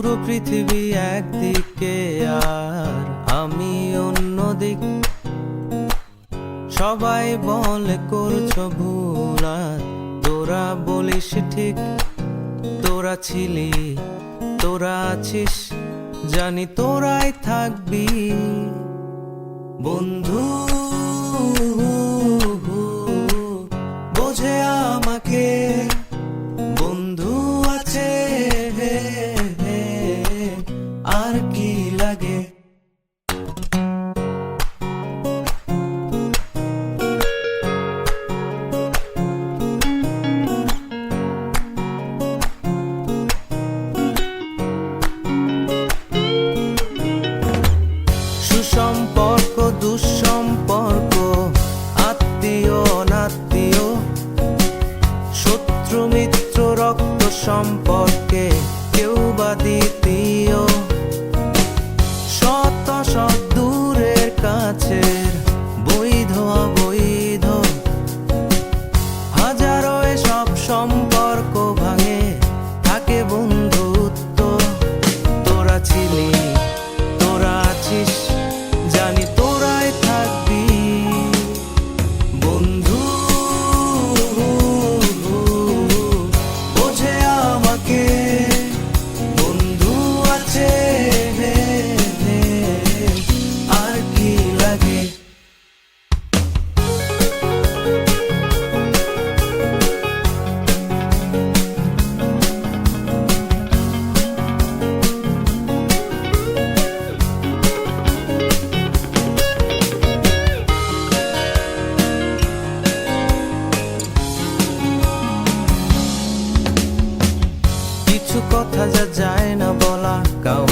পুরো পৃথিবী একদিকে আর আমি অন্যদিক। সবাই বলে করছো ভুল আর তোরা বলিস ঠিক। তোরা ছিলি, তোরা আছিস, জানি তোরাই থাকবি বন্ধু। বোঝে আমাকে বন্ধু আছে, আর কি লাগে। সুসম্পর্ক দুঃসম্পর্ক, আত্মীয় অনাত্মীয়, শত্রু মিত্র রক্ত সম্পর্কে কেউ বা দ্বিতীয়। শত শত দূরের কাছের, বৈধ অবৈধ, হাজারো এসব সম্পর্ক ভাঙে, থাকে বন্ধুত্ব। তোরা ছিলি, তোরা আছিস, জানি তোরাই থাকবি বন্ধু। বোঝে আমাকে বন্ধু আছে, আর কি লাগে। কিছু কথা যা যায় না বলা, কাউ